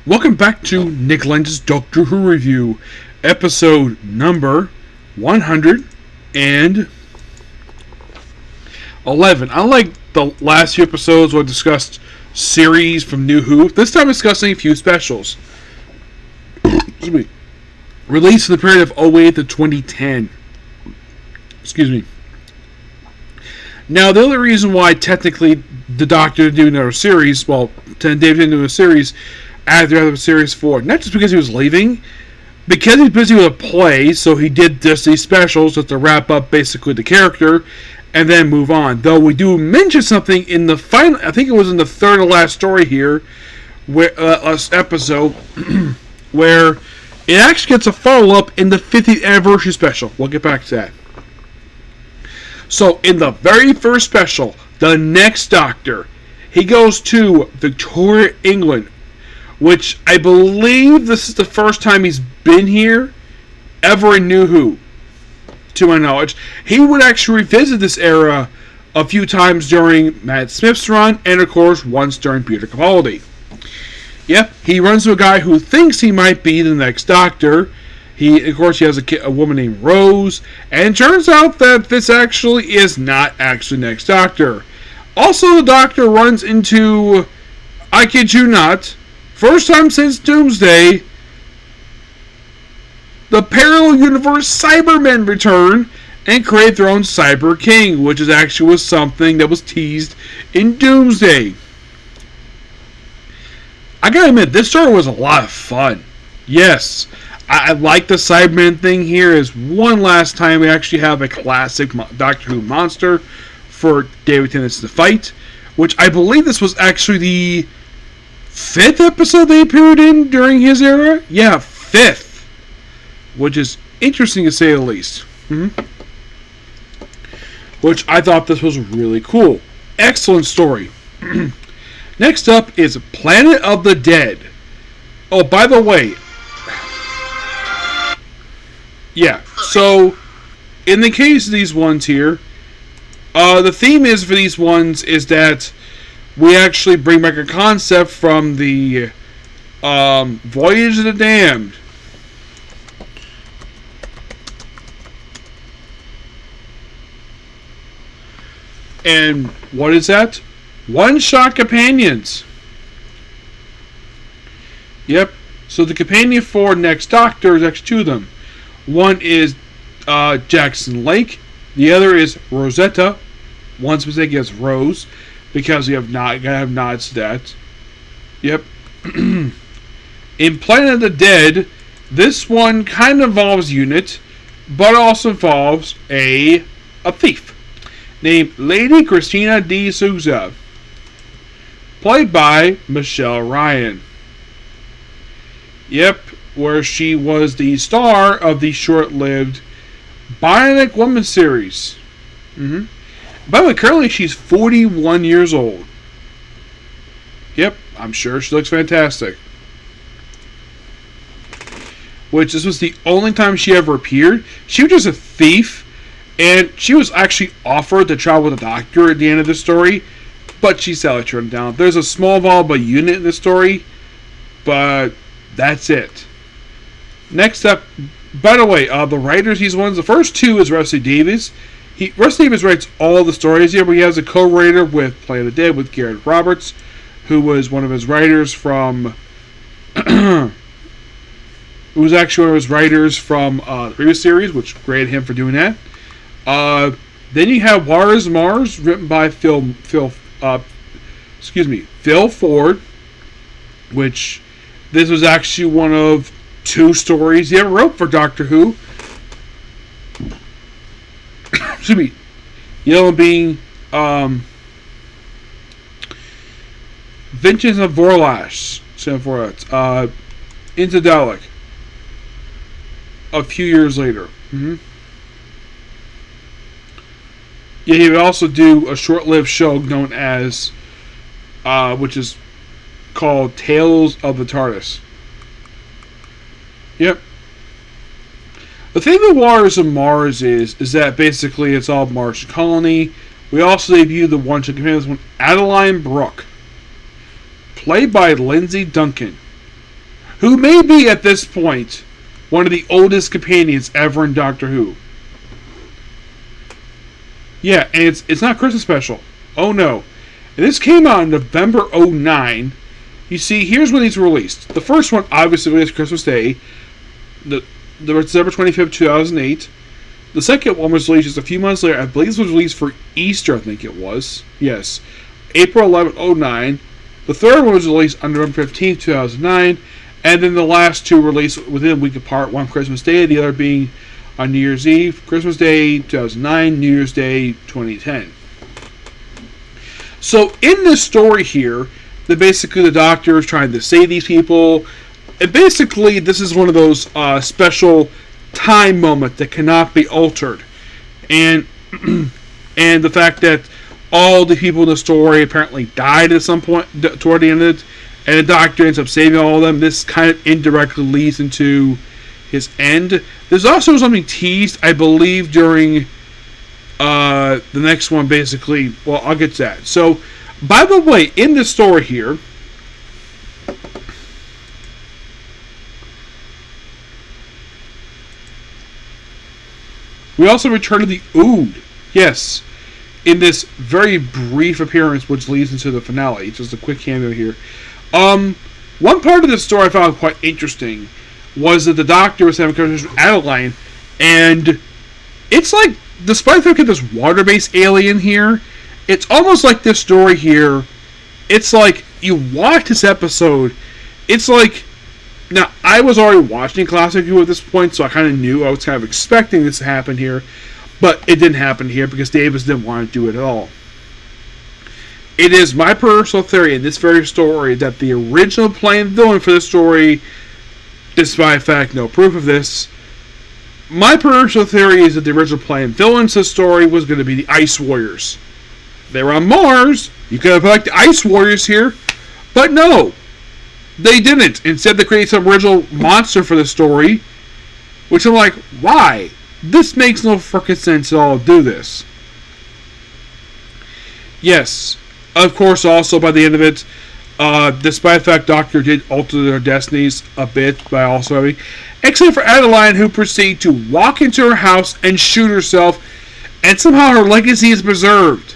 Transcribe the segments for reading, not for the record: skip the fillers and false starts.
Welcome back to Nick Lenz's Doctor Who review, episode number 111. Unlike the last few episodes where I discussed series from New Who, this time I'm discussing a few specials. Released in the period of 08 to 2010. Excuse me. Now, the only reason why technically the Doctor didn't do another series, David didn't do a series after Series 4, not just because he was leaving, because he's busy with a play, so he did just these specials just to wrap up basically the character and then move on. Though we do mention something in the final, I think it was in the third to last story here, where last episode, where it actually gets a follow-up in the 50th anniversary special. We'll get back to that. So, in the very first special, the next Doctor, he goes to Victoria, England, which I believe this is the first time he's been here ever in New Who, to my knowledge. He would actually revisit this era a few times during Matt Smith's run, and of course once during Peter Capaldi. Yep, he runs into a guy who thinks he might be the next Doctor. He has a woman named Rose, and it turns out that this actually is not actually next Doctor. Also, the Doctor runs into, I kid you not, first time since Doomsday, the parallel universe Cybermen return and create their own Cyber King, which was something that was teased in Doomsday. I gotta admit, this story was a lot of fun. Yes, I like the Cybermen thing here as one last time we actually have a classic Doctor Who monster for David Tennant to fight, which I believe this was actually the 5th episode they appeared in during his era? Yeah, 5th. Which is interesting to say the least. Which I thought this was really cool. Excellent story. Next up is Planet of the Dead. Oh, by the way. Yeah, so in the case of these ones here, the theme is for these ones is that we actually bring back a concept from the Voyage of the Damned. And what is that? One-shot companions. Yep. So the companion for Next Doctor is actually two of them. One is Jackson Lake. The other is Rosetta. One specific is Rose, because we gotta have nods to that. Yep. In Planet of the Dead, this one kind of involves Unit, but also involves a thief named Lady Christina de Souza, played by Michelle Ryan. Yep, where she was the star of the short-lived Bionic Woman series. By the way, currently she's 41 years old. Yep, I'm sure she looks fantastic. Which this was the only time she ever appeared. She was just a thief, and she was actually offered to travel with the Doctor at the end of the story, but she sadly turned down. There's a small valuable unit in the story, but that's it. Next up, by the way, the writers, these ones, the first two is Rusty Davies. Rusty Davies writes all the stories here, but he has a co-writer with Planet of the Dead with Garrett Roberts, who was one of his writers from the previous series, which graded him for doing that. Then you have Waters Mars, written by Phil Ford, which this was actually one of two stories he ever wrote for Doctor Who. Excuse me. The other one being Vengeance of Vorlash, Into Dalek, a few years later. Yeah, he would also do a short-lived show known as, which is called Tales of the TARDIS. Yep. The thing with Waters of Mars is that basically it's all Martian colony. We also debuted the one-shot companion, Adeline Brooke, played by Lindsay Duncan. who may be at this point one of the oldest companions ever in Doctor Who. Yeah, and it's not a Christmas special. Oh no. And this came out in November 09. You see, here's when these were released. The first one, obviously, was Christmas Day, the December 25th, 2008. The second one was released just a few months later. I believe this was released for Easter, I think it was. Yes. April 11th, 09. The third one was released on November 15th, 2009. And then the last two released within a week apart. One Christmas Day, the other being on New Year's Eve. Christmas Day, 2009. New Year's Day, 2010. So in this story here, basically the Doctor is trying to save these people. And basically, this is one of those special time moments that cannot be altered. And and the fact that all the people in the story apparently died at some point toward the end of it, and the Doctor ends up saving all of them, this kind of indirectly leads into his end. There's also something teased, I believe, during the next one, basically. Well, I'll get to that. So, by the way, in this story here, we also return to the Ood. Yes. In this very brief appearance, which leads into the finale. Just a quick cameo here. One part of the story I found quite interesting was that the Doctor was having conversations with Adeline, and it's like, despite the fact that this water-based alien here, it's almost like this story here, it's like, you watch this episode, it's like, now, I was already watching Classic Who at this point, so I kind of knew, I was kind of expecting this to happen here, but it didn't happen here because Davis didn't want to do it at all. It is my personal theory in this very story that the original plain villain for this story, despite the fact no proof of this, my personal theory is that the original plain villain to the story was going to be the Ice Warriors. They were on Mars, you could have like the Ice Warriors here, but no, they didn't. Instead, they created some original monster for the story, which I'm like, why? This makes no frickin' sense at all to do this. Yes, of course, also by the end of it, despite the fact Doctor did alter their destinies a bit by also having, except for Adeline, who proceeded to walk into her house and shoot herself, and somehow her legacy is preserved.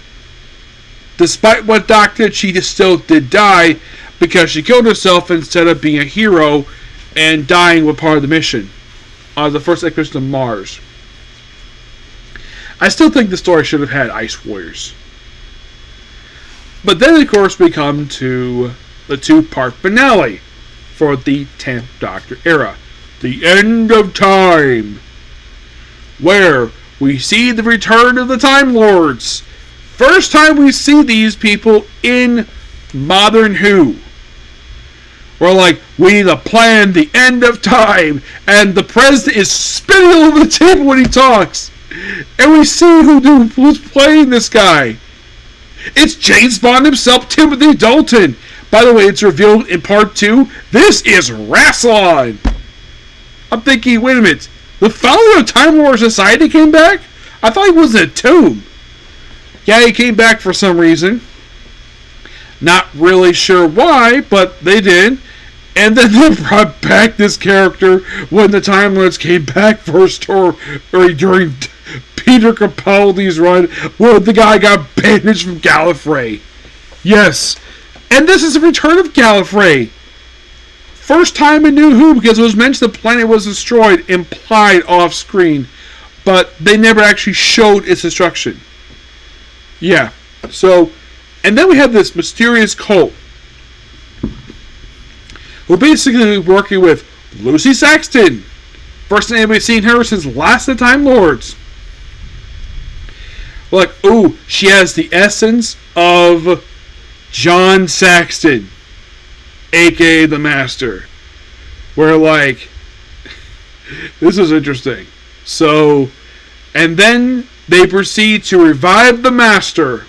Despite what Doctor did, she just still did die, because she killed herself instead of being a hero and dying with part of the mission. The first expedition to Mars. I still think the story should have had Ice Warriors. But then, of course, we come to the two-part finale for the 10th Doctor era. The End of Time. Where we see the return of the Time Lords. First time we see these people in modern Who. We're like, we need to plan the end of time. And the president is spinning over the table when he talks. And we see who's playing this guy. It's James Bond himself, Timothy Dalton. By the way, it's revealed in part 2. This is Rassilon. I'm thinking, wait a minute. The founder of Time War Society came back? I thought he was in a tomb. Yeah, he came back for some reason. Not really sure why, but they did. And then they brought back this character when the Time Lords came back for a story during Peter Capaldi's run, where the guy got banished from Gallifrey. Yes. And this is the return of Gallifrey. First time in New Who, because it was mentioned the planet was destroyed, implied off screen. But they never actually showed its destruction. Yeah. So, and then we have this mysterious cult. We're basically working with Lucy Saxton. First time anybody's seen her since Last of the Time Lords. We're like, ooh, she has the essence of John Saxton, aka the Master. We're like, this is interesting. So, and then they proceed to revive the Master.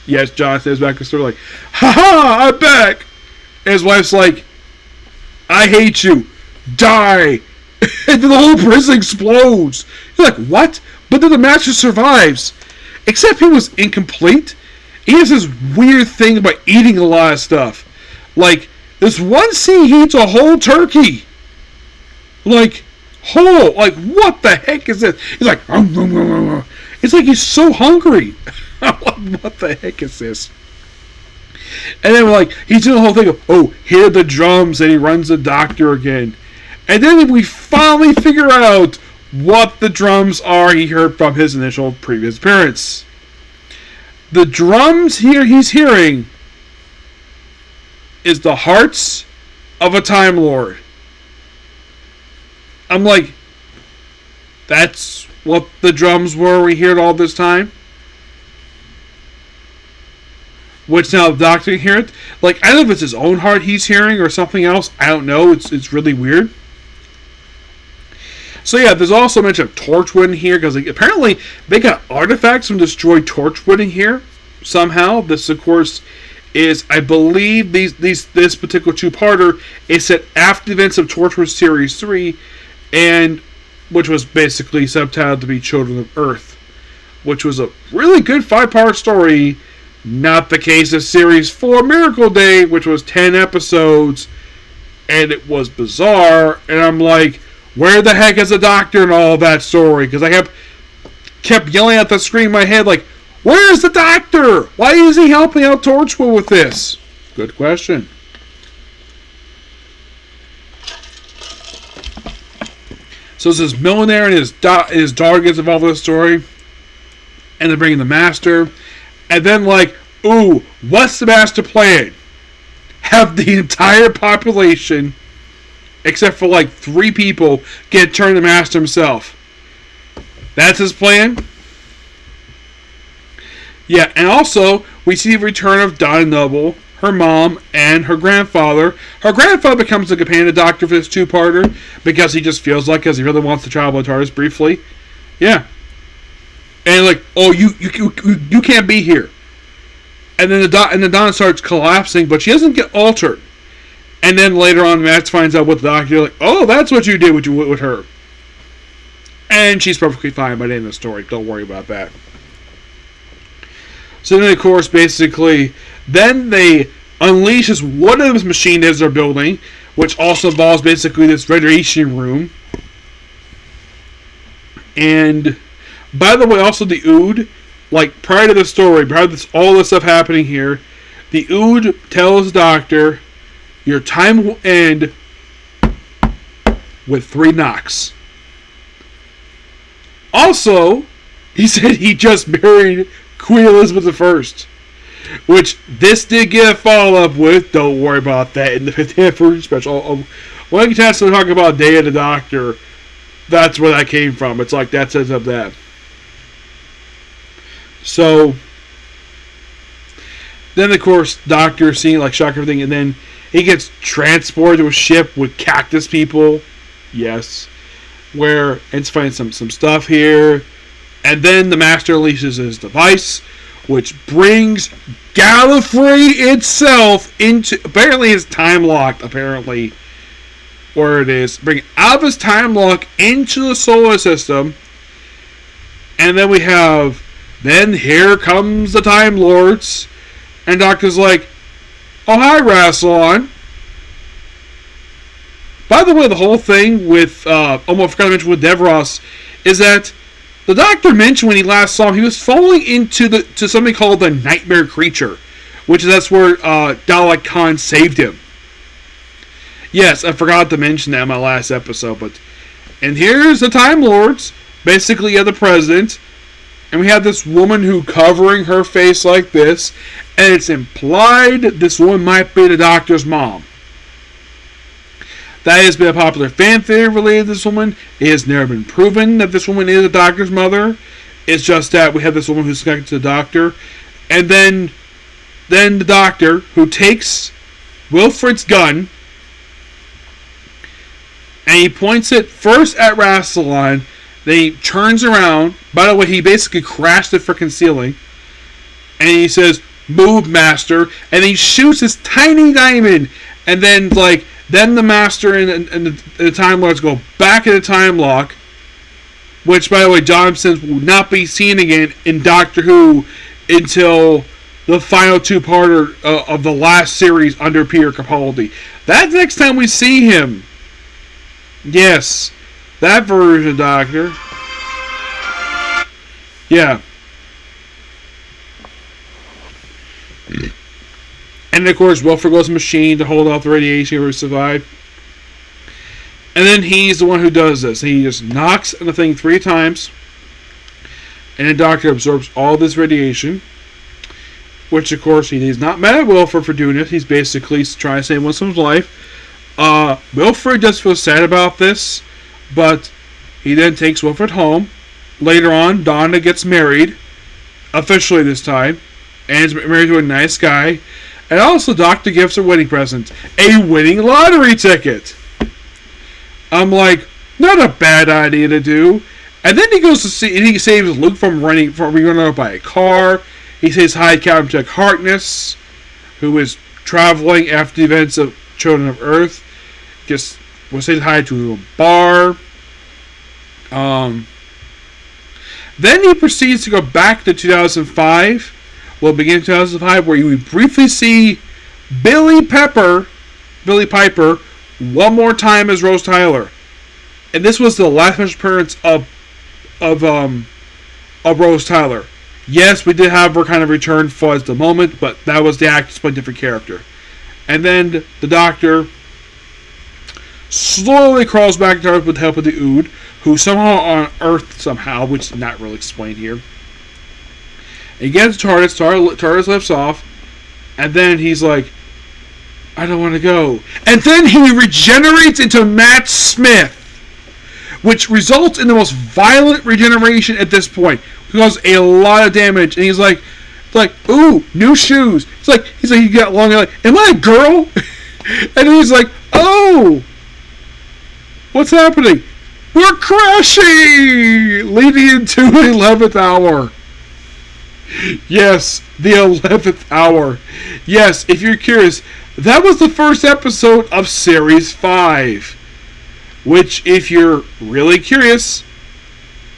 Yes, John says back to the story like, haha, I'm back. And his wife's like, I hate you. Die. And then the whole prison explodes. You're like, what? But then the Master survives. Except he was incomplete. He has this weird thing about eating a lot of stuff. Like, This one scene, he eats a whole turkey. Like, whole. Like, what the heck is this? He's like, it's like he's so hungry. What the heck is this? And then we're like, he's doing the whole thing of, oh, hear the drums, and he runs the doctor again. And then we finally figure out what the drums are he heard from his initial previous appearance. The drums here he's hearing is the hearts of a Time Lord. I'm like, that's what the drums were we heard all this time? Which now the doctor can hear it. Like, I don't know if it's his own heart he's hearing or something else. I don't know. It's really weird. So yeah, there's also mention of Torchwood in here, because like, apparently they got artifacts from destroyed Torchwood in here somehow. This, of course, is, I believe, this particular two-parter is set after the events of Torchwood Series 3, and which was basically subtitled to be Children of Earth, which was a really good 5-part story. Not the case of Series 4 Miracle Day, which was 10 episodes, and it was bizarre, and I'm like, where the heck is the doctor in all that story? Because I kept yelling at the screen in my head, like, where's the doctor? Why is he helping out Torchwood with this? Good question. So it's this millionaire and his daughter gets involved with the story, and they're bringing the master, and then like, ooh, what's the master plan? Have the entire population, except for like 3 people, get turned to master himself. That's his plan? Yeah, and also, we see the return of Donna Noble, her mom, and her grandfather. Her grandfather becomes the companion doctor for this two-parter, because he just feels like, because he really wants to travel with TARDIS briefly. Yeah. And like, oh, you can't be here. And then the Donna starts collapsing, but she doesn't get altered. And then later on, Max finds out what the doctor, like, oh, that's what you did with her. And she's perfectly fine by the end of the story. Don't worry about that. So then, of course, basically, then they unleash this one of those machines they're building, which also involves basically this radiation room. And, by the way, also the Ood, like, prior to the story, prior to all this stuff happening here, the Ood tells the doctor, your time will end with 3 knocks. Also, he said he just married Queen Elizabeth I, which this did get a follow-up with. Don't worry about that in the 50th anniversary special. When I get a chance to talk about Day of the Doctor, that's where that came from. It's like that sets up that. So, then of course, Doctor seeing like shock everything, and then he gets transported to a ship with cactus people. Yes. Where it's finding some stuff here. And then the Master unleashes his device, which brings Gallifrey itself into... Apparently it's time locked, apparently. Where it is. Bring it out of his time lock into the solar system. And then we have... Then here comes the Time Lords. And Doctor's like, oh, hi, Rassilon. By the way, the whole thing with... I forgot to mention with Devros is that the Doctor mentioned when he last saw him, he was falling into something called the Nightmare Creature, which that's where Dalek Khan saved him. Yes, I forgot to mention that in my last episode, but... And here's the Time Lords, basically the President, and we have this woman who covering her face like this, and it's implied this woman might be the Doctor's mom. That has been a popular fan theory related to this woman. It has never been proven that this woman is the Doctor's mother. It's just that we have this woman who's connected to the Doctor. And then the Doctor, who takes Wilfred's gun, and he points it first at Rassilon, then he turns around. By the way, he basically crashed the frickin' ceiling. And he says, move, Master. And he shoots this tiny diamond. And then, like... Then the Master and the Time Lords go back in the time lock, which, by the way, John Sims will not be seen again in Doctor Who until the final two-parter of the last series under Peter Capaldi. That's next time we see him. Yes, that version, Doctor. Yeah. And of course, Wilford goes to the machine to hold off the radiation to survive. And then he's the one who does this. He just knocks on the thing 3 times. And the Doctor absorbs all this radiation. Which, of course, he's not mad at Wilford for doing it. He's basically trying to save someone's life. Wilford does feel sad about this. But he then takes Wilford home. Later on, Donna gets married. Officially this time. And is married to a nice guy. And also, Doctor gives her wedding present. A winning lottery ticket. I'm like, not a bad idea to do. And then he goes to see, and he saves Luke from being run over by a car. He says hi to Captain Jack Harkness, who is traveling after the events of Children of Earth. Just says hi to a bar. Then he proceeds to go back to 2005. Well, beginning of 2005, where we briefly see Billy Piper, one more time as Rose Tyler, and this was the last special appearance of Rose Tyler. Yes, we did have her kind of return for the moment, but that was the actress playing a different character. And then the Doctor slowly crawls back to Earth with the help of the Ood, who somehow on Earth somehow, which is not really explained here. He gets TARDIS. TARDIS lifts off, and then he's like, I don't want to go. And then he regenerates into Matt Smith, which results in the most violent regeneration at this point. He causes a lot of damage, and he's like, ooh, new shoes. He's like, you got long. Like, am I a girl? And he's like, oh, what's happening? We're crashing, leading into the 11th hour. Yes, the 11th hour. Yes, if you're curious, that was the first episode of Series 5. Which, if you're really curious,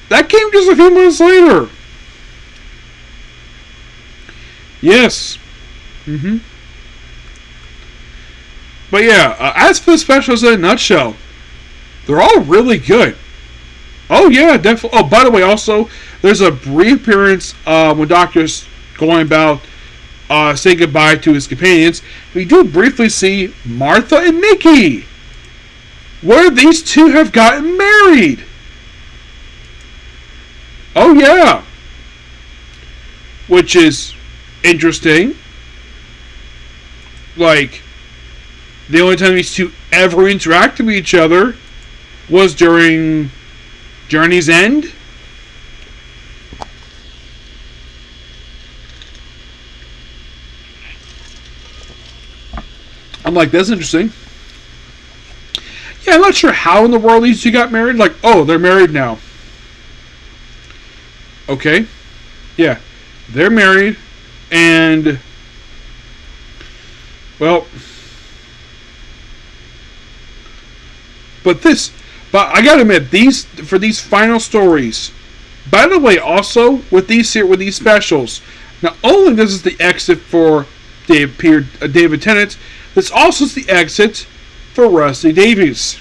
that came just a few months later. Yes. But yeah, as for the specials in a nutshell, they're all really good. Oh yeah, definitely. Oh, by the way, also, there's a brief appearance when Doctor's going about saying goodbye to his companions. We do briefly see Martha and Nikki, where these two have gotten married. Oh yeah. Which is interesting. Like, the only time these two ever interacted with each other was during Journey's End. I'm like, that's interesting. Yeah, I'm not sure how in the world these two got married. Like, oh, they're married now. Okay. Yeah. They're married. And, well, but I gotta admit, for these final stories, by the way, also, with these specials, not only this is the exit for David Tennant, this also is the exit for Rusty Davies,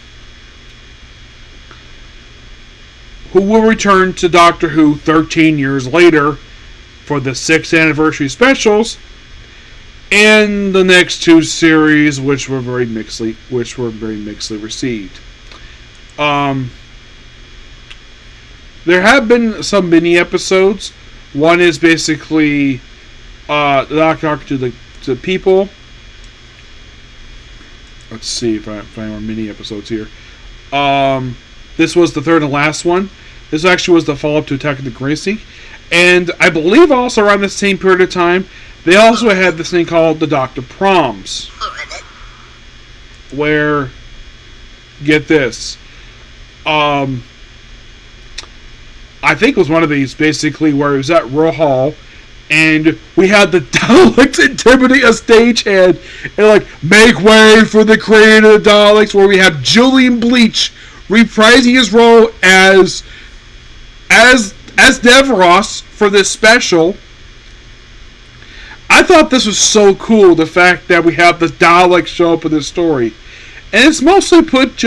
who will return to Doctor Who 13 years later for the 6th anniversary specials and the next 2 series, which were very mixedly received. There have been some mini episodes. One is basically the Doctor to the people. Let's see if I find more mini episodes here. This was the third and last one. This actually was the follow-up to Attack of the Gracie. And I believe also around the same period of time, they also had this thing called the Doctor Proms. Where, get this, I think it was one of these, basically, where it was at Royal Hall, and we had the Daleks intimidate a stagehand and, like, make way for the creator of the Daleks, where we have Julian Bleach reprising his role as Devros for this special. I thought this was so cool, the fact that we have the Daleks show up in this story. And it's mostly put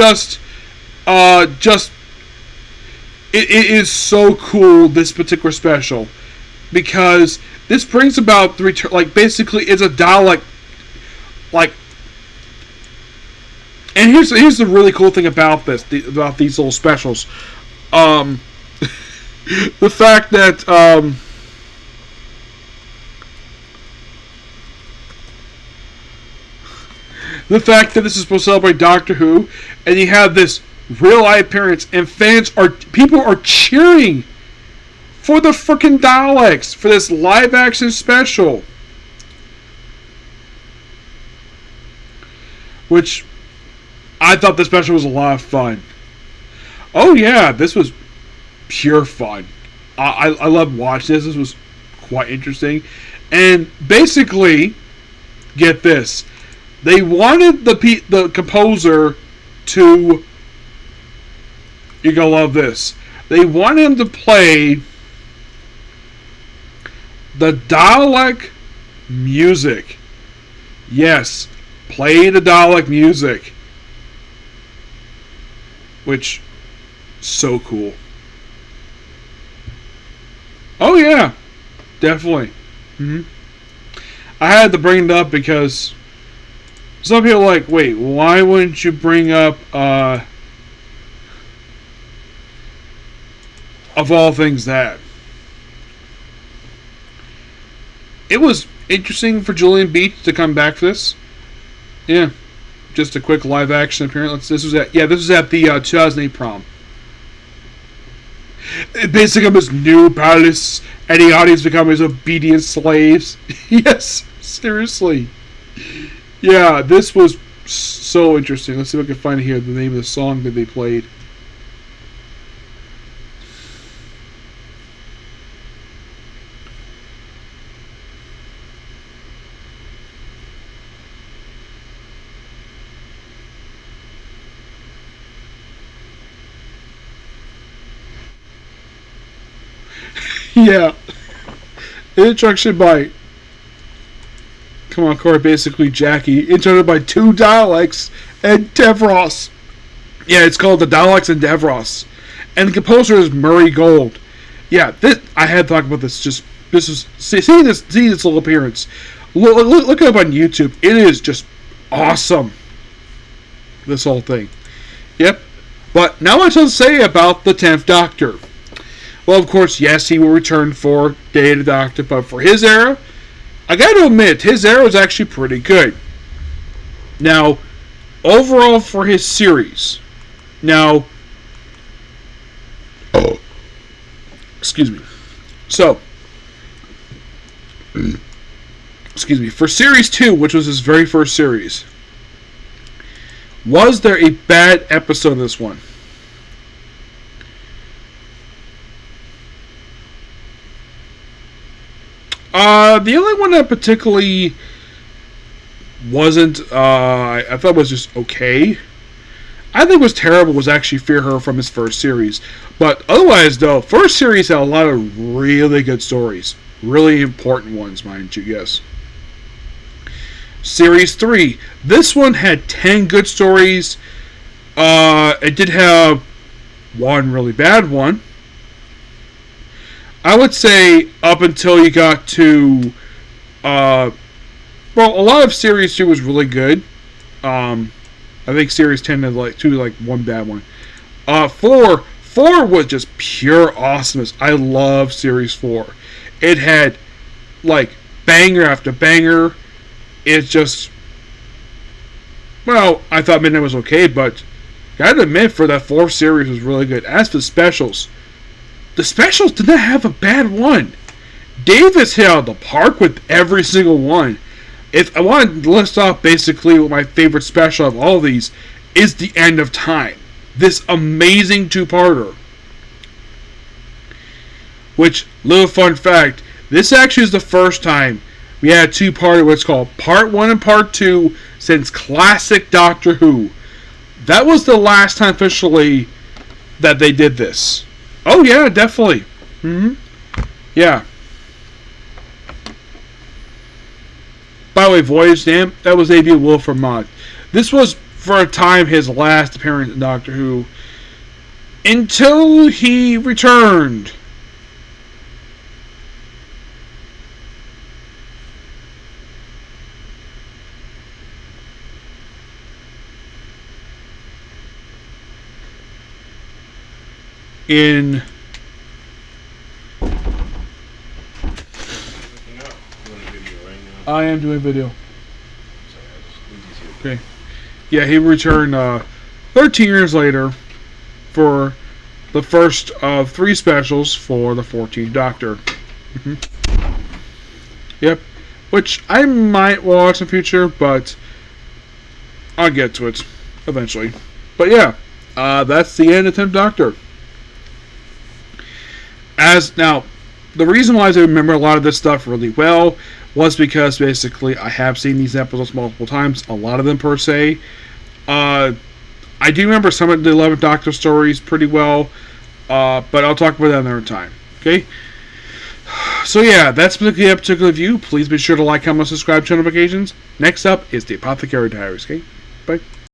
it is so cool, this particular special. Because this brings about the return, like, basically, it's a Dalek, like, and here's the really cool thing about this, about these little specials. The fact that, this is supposed to celebrate Doctor Who, and you have this real life appearance, and people are cheering for the freaking Daleks for this live action special, which I thought the special was a lot of fun. Oh yeah, this was pure fun. I loved watching this. This was quite interesting, and basically, get this. They wanted the composer to... You're going to love this. They wanted him to play the Dalek music. Yes, play the Dalek music. Which, so cool. Oh yeah, definitely. I had to bring it up because some people are like, wait, why wouldn't you bring up, of all things, that? It was interesting for Julian Beach to come back for this. Yeah, just a quick live action appearance. This was at the 2008 prom. It basically becomes his new palace, and the audience become his obedient slaves. Yes, seriously. Yeah, this was so interesting. Let's see if I can find here the name of the song that they played. Yeah. Introduction by... Come on, Corey. Basically, Jackie. Introduced by two Daleks and Devros. Yeah, it's called the Daleks and Devros. And the composer is Murray Gold. Yeah, I had to talk about this. See this little appearance. Look it up on YouTube. It is just awesome. This whole thing. Yep. But now what to say about the 10th Doctor. Well, of course, yes, he will return for Day of the Doctor, but for his era, I gotta admit, his era was actually pretty good. Now, overall for his series, excuse me. So, for Series 2, which was his very first series, was there a bad episode in this one? The only one that particularly wasn't, I thought was just okay. I think was terrible was actually Fear Her from his first series. But otherwise, though, first series had a lot of really good stories. Really important ones, mind you, yes. Series 3. This one had 10 good stories. It did have one really bad one. I would say up until you got to, a lot of Series 2 was really good. I think Series 10 had one bad one. 4 was just pure awesomeness. I love Series 4. It had, banger after banger. It's just, I thought Midnight was okay, but gotta admit, for that 4th series was really good. As for the specials did not have a bad one. Davis hit out of the park with every single one. If I wanted to list off basically what my favorite special of all of these is The End of Time. This amazing 2-parter. Which, little fun fact, this actually is the first time we had a 2-parter, what's called Part 1 and Part 2, since classic Doctor Who. That was the last time officially that they did this. Oh yeah, definitely. Yeah. By the way, Voyage Stamp, that was A.B. Wilford Mott. This was, for a time, his last appearance in Doctor Who. Until he returned. In I am doing video. Okay. Yeah, he returned 13 years later for the first of 3 specials for the 14th Doctor. Yep. Which I might watch in the future, but I'll get to it eventually. But yeah, that's the end of 10th Doctor. Now, the reason why I remember a lot of this stuff really well was because basically I have seen these episodes multiple times, a lot of them per se. I do remember some of the 11th Doctor stories pretty well, but I'll talk about that another time. Okay? So yeah, that's basically a particular review. Please be sure to like, comment, subscribe, turn notifications. Next up is the Apothecary Diaries. Okay? Bye.